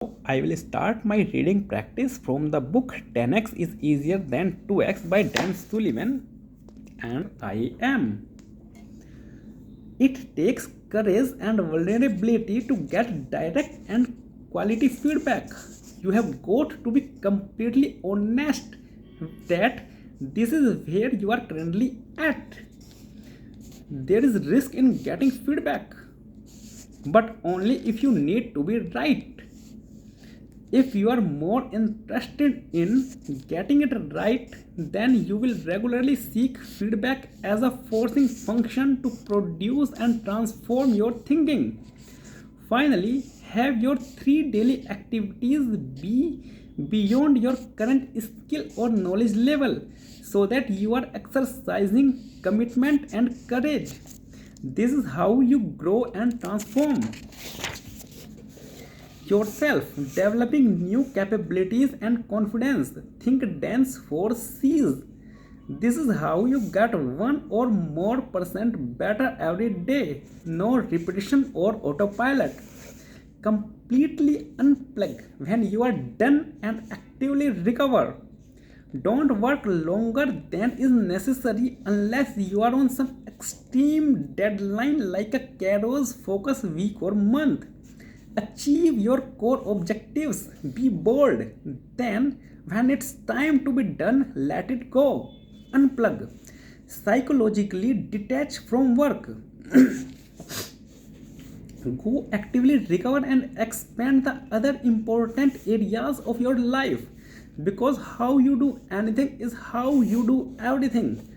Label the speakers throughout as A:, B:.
A: I will start my reading practice from the book 10x is easier than 2x by Dan Sullivan, and I am. It takes courage and vulnerability to get direct and quality feedback. You have got to be completely honest that this is where you are currently at. There is risk in getting feedback, but only if you need to be right. If you are more interested in getting it right, then you will regularly seek feedback as a forcing function to produce and transform your thinking. Finally, have your three daily activities be beyond your current skill or knowledge level so that you are exercising commitment and courage. This is how you grow and transform yourself, developing new capabilities and confidence. Think dance for C's. This is how you get 1 or more% better every day. No repetition or autopilot. Completely unplug when you are done and actively recover. Don't work longer than is necessary unless you are on some extreme deadline like a Kairos focus week or month. Achieve your core objectives. Be bold. Then, when it's time to be done, let it go. Unplug. Psychologically detach from work. Go actively recover and expand the other important areas of your life, because how you do anything is how you do everything.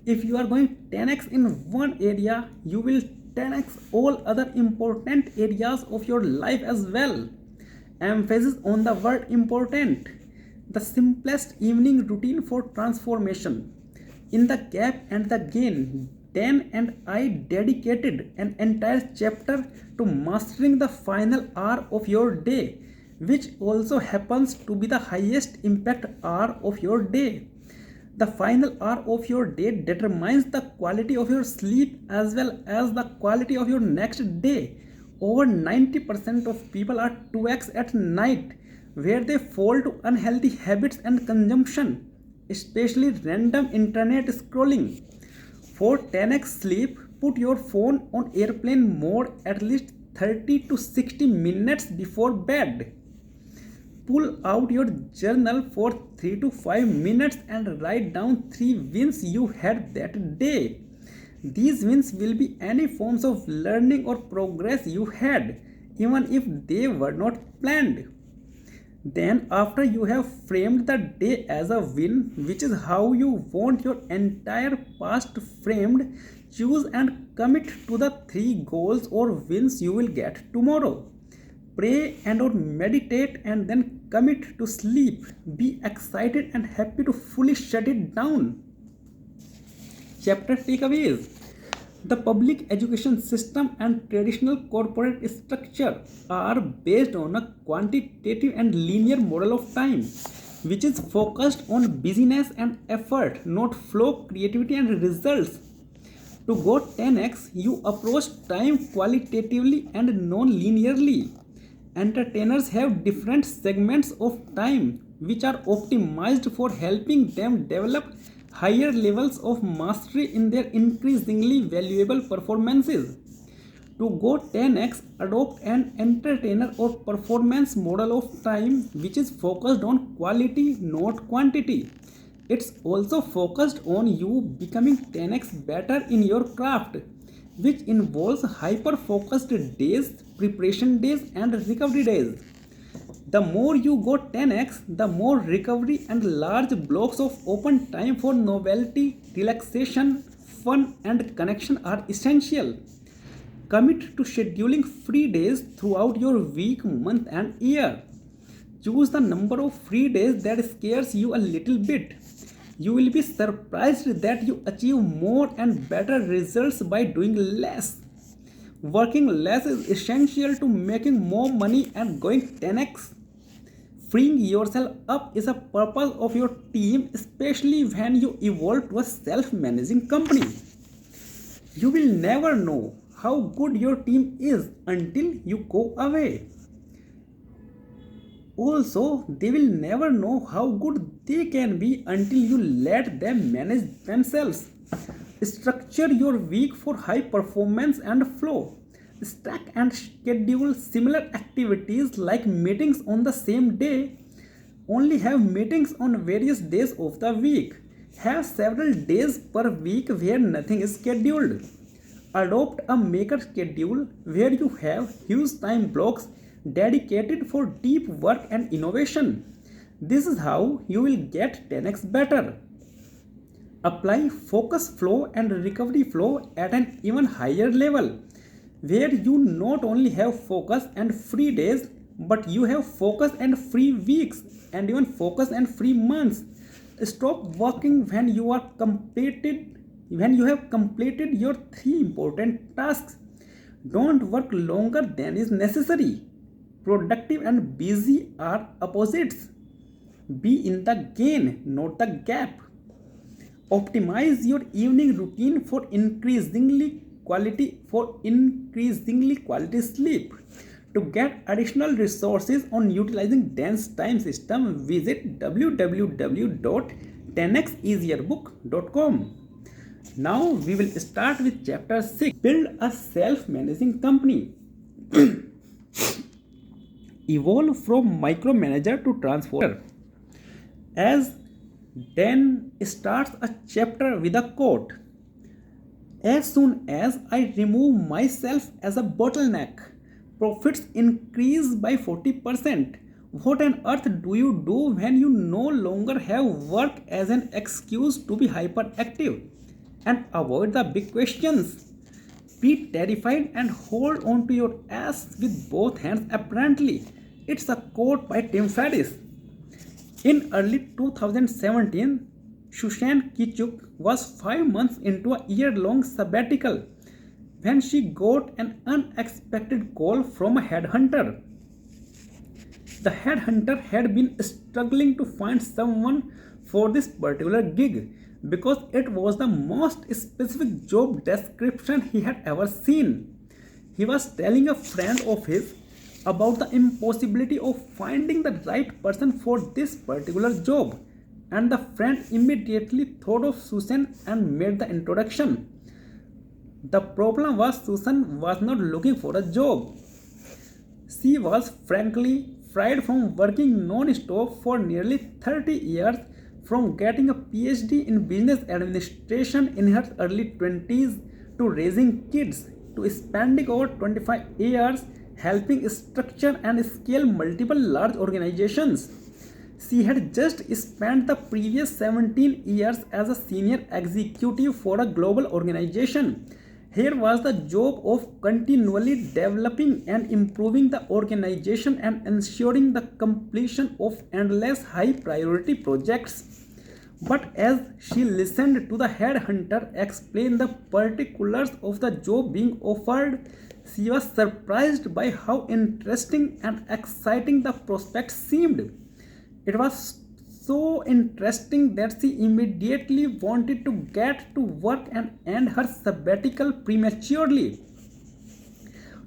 A: If you are going 10x in one area, you will 10x all other important areas of your life as well. Emphasis on the word important. The simplest evening routine for transformation. In The Gap and the Gain, Dan and I dedicated an entire chapter to mastering the final hour of your day, which also happens to be the highest impact hour of your day. The final hour of your day determines the quality of your sleep as well as the quality of your next day. Over 90% of people are 2x at night, where they fall to unhealthy habits and consumption, especially random internet scrolling. For 10x sleep, put your phone on airplane mode at least 30 to 60 minutes before bed. Pull out your journal for 3 to 5 minutes and write down 3 wins you had that day. These wins will be any forms of learning or progress you had, even if they were not planned. Then, after you have framed the day as a win, which is how you want your entire past framed, choose and commit to the 3 goals or wins you will get tomorrow. Pray and or meditate and then commit to sleep. Be excited and happy to fully shut it down. Chapter takeaways. The public education system and traditional corporate structure are based on a quantitative and linear model of time, which is focused on busyness and effort, not flow, creativity, and results. To go 10x, you approach time qualitatively and non linearly. Entertainers have different segments of time which are optimized for helping them develop higher levels of mastery in their increasingly valuable performances. To go 10x, adopt an entertainer or performance model of time which is focused on quality, not quantity. It's also focused on you becoming 10x better in your craft, which involves hyper focused days, preparation days, and recovery days. The more you go 10x, the more recovery and large blocks of open time for novelty, relaxation, fun, and connection are essential. Commit to scheduling free days throughout your week, month, and year. Choose the number of free days that scares you a little bit. You will be surprised that you achieve more and better results by doing less. Working less is essential to making more money and going 10x. Freeing yourself up is a purpose of your team, especially when you evolve to a self-managing company. You will never know how good your team is until you go away. Also, they will never know how good they can be until you let them manage themselves. Structure your week for high performance and flow. Stack and schedule similar activities like meetings on the same day. Only have meetings on various days of the week. Have several days per week where nothing is scheduled. Adopt a maker schedule where you have huge time blocks dedicated for deep work and innovation. This is how you will get 10x better. Apply focus flow and recovery flow at an even higher level, where you not only have focus and free days, but you have focus and free weeks, and even focus and free months. Stop working when you have completed your three important tasks. Don't work longer than is necessary. Productive and busy are opposites. Be in the gain, not the gap. Optimize your evening routine for increasingly quality sleep. To get additional resources on utilizing dense time system, visit www.10xeasierbook.com. Now we will start with chapter 6, build a self-managing company. Evolve from micromanager to transformer. As Dan starts a chapter with a quote: as soon as I remove myself as a bottleneck, profits increase by 40%. What on earth do you do when you no longer have work as an excuse to be hyperactive and avoid the big questions? Be terrified and hold on to your ass with both hands apparently. It's a quote by Tim Ferriss. In early 2017, Susan Kichuk was 5 months into a year-long sabbatical when she got an unexpected call from a headhunter. The headhunter had been struggling to find someone for this particular gig because it was the most specific job description he had ever seen. He was telling a friend of his about the impossibility of finding the right person for this particular job, and the friend immediately thought of Susan and made the introduction. The problem was Susan was not looking for a job. She was frankly fried from working non-stop for nearly 30 years, from getting a PhD in business administration in her early 20s to raising kids to spending over 25 years helping structure and scale multiple large organizations. She had just spent the previous 17 years as a senior executive for a global organization. Here was the job of continually developing and improving the organization and ensuring the completion of endless high priority projects. But as she listened to the headhunter explain the particulars of the job being offered, she was surprised by how interesting and exciting the prospect seemed. It was so interesting that she immediately wanted to get to work and end her sabbatical prematurely.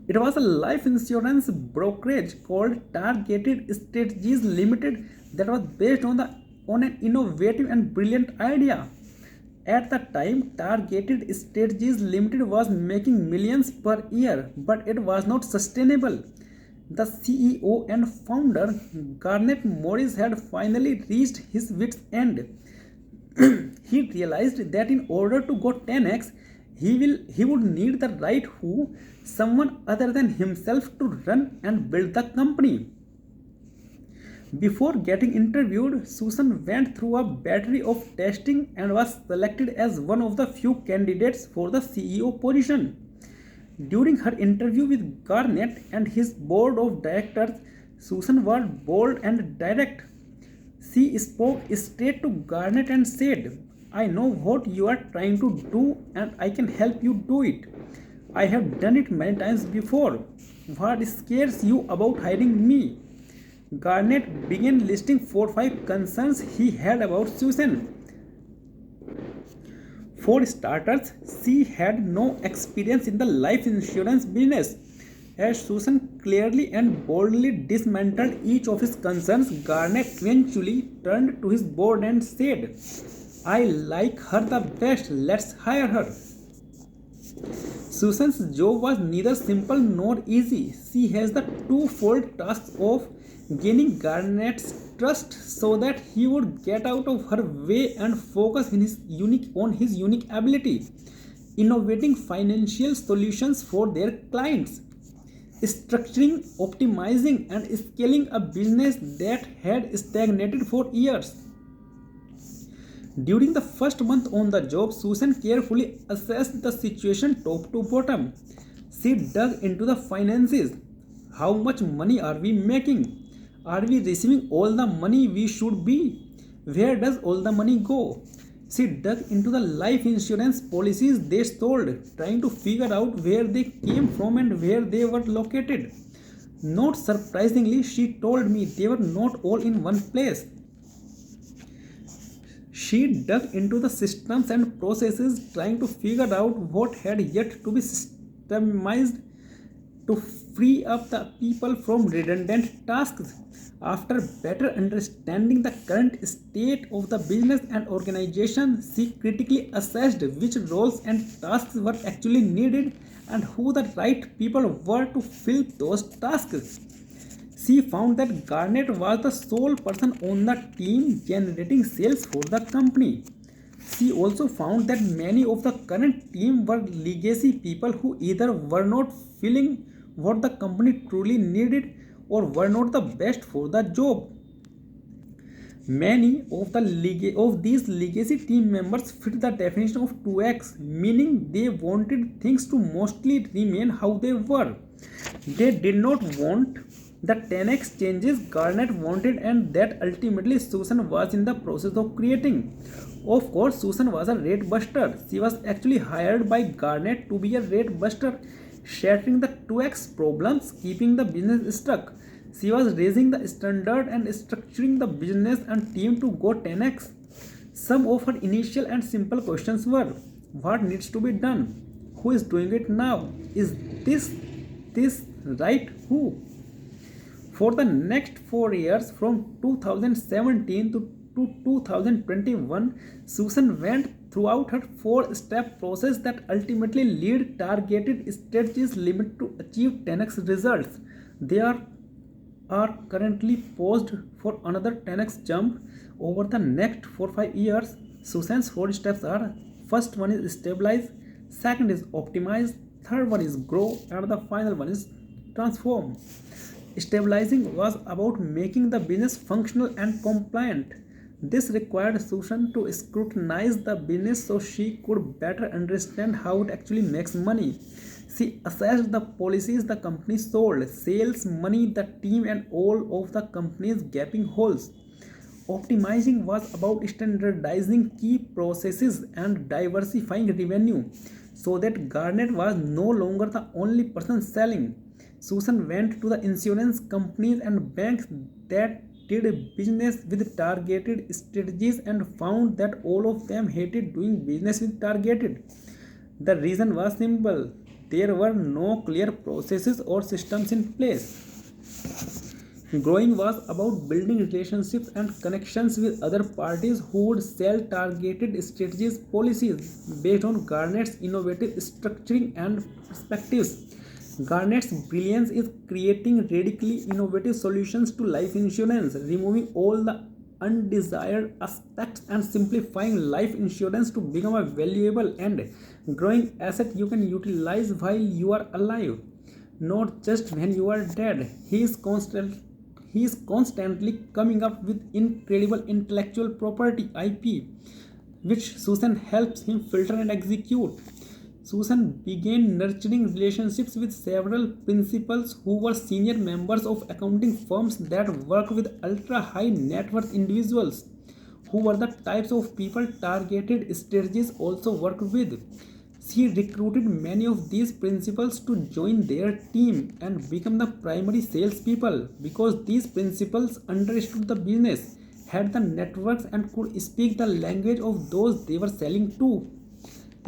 A: It was a life insurance brokerage called Targeted Strategies Limited that was based on an innovative and brilliant idea. At the time, Targeted Strategies Limited was making millions per year, but it was not sustainable. The CEO and founder, Garnet Morris, had finally reached his wits' end. He realized that in order to go 10x, he would need the right who, someone other than himself, to run and build the company. Before getting interviewed, Susan went through a battery of testing and was selected as one of the few candidates for the CEO position. During her interview with Garnet and his board of directors, Susan was bold and direct. She spoke straight to Garnet and said, I know what you are trying to do and I can help you do it. I have done it many times before. What scares you about hiring me? Garnet began listing 4 or 5 concerns he had about Susan. For starters, she had no experience in the life insurance business. As Susan clearly and boldly dismantled each of his concerns, Garnet eventually turned to his board and said, I like her the best, let's hire her. Susan's job was neither simple nor easy. She has the twofold task of gaining Garnet's trust so that he would get out of her way and focus on his unique ability, innovating financial solutions for their clients, structuring, optimizing, and scaling a business that had stagnated for years. During the first month on the job, Susan carefully assessed the situation top to bottom. She dug into the finances. How much money are we making? Are we receiving all the money we should be? Where does all the money go? She dug into the life insurance policies they sold, trying to figure out where they came from and where they were located. Not surprisingly, she told me they were not all in one place. She dug into the systems and processes, trying to figure out what had yet to be systemized to free up the people from redundant tasks. After better understanding the current state of the business and organization, she critically assessed which roles and tasks were actually needed and who the right people were to fill those tasks. She found that Garnet was the sole person on the team generating sales for the company. She also found that many of the current team were legacy people who either were not filling what the company truly needed or were not the best for the job. Many of these legacy team members fit the definition of 2x, meaning they wanted things to mostly remain how they were. They did not want the 10x changes Garnet wanted and that ultimately Susan was in the process of creating. Of course, Susan was a rate buster. She was actually hired by Garnet to be a rate buster, shattering the 2x problems, keeping the business stuck. She was raising the standard and structuring the business and team to go 10x. Some of her initial and simple questions were: what needs to be done? Who is doing it now? Is this right? Who? For the next 4 years, from 2017 to 2021, Susan went throughout her 4-step process that ultimately lead targeted strategies limit to achieve 10x results. They are currently posed for another 10x jump over the next 4-5 years. Susan's 4 steps are: first one is stabilize, second is optimize, third one is grow, and the final one is transform. Stabilizing was about making the business functional and compliant. This required Susan to scrutinize the business so she could better understand how it actually makes money. She assessed the policies the company sold, sales, money, the team, and all of the company's gaping holes. Optimizing was about standardizing key processes and diversifying revenue so that Garnet was no longer the only person selling. Susan went to the insurance companies and banks that did business with targeted strategies and found that all of them hated doing business with targeted. The reason was simple: there were no clear processes or systems in place. Growing was about building relationships and connections with other parties who would sell targeted strategies policies based on Garnet's innovative structuring and perspectives. Garnet's brilliance is creating radically innovative solutions to life insurance, removing all the undesired aspects and simplifying life insurance to become a valuable and growing asset you can utilize while you are alive, not just when you are dead. He is constantly coming up with incredible intellectual property IP, which Susan helps him filter and execute. Susan began nurturing relationships with several principals who were senior members of accounting firms that work with ultra high net worth individuals, who were the types of people targeted strategies also work with. She recruited many of these principals to join their team and become the primary salespeople because these principals understood the business, had the networks, and could speak the language of those they were selling to.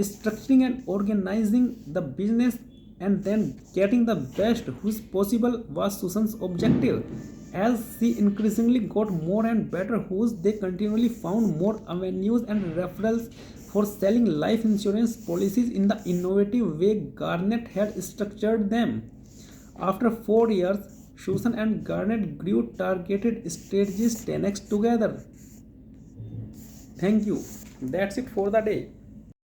A: Structuring and organizing the business and then getting the best who's possible was Susan's objective. As she increasingly got more and better hosts, they continually found more avenues and referrals for selling life insurance policies in the innovative way Garnet had structured them. After 4 years, Susan and Garnet grew targeted strategies 10x together. Thank you. That's it for the day.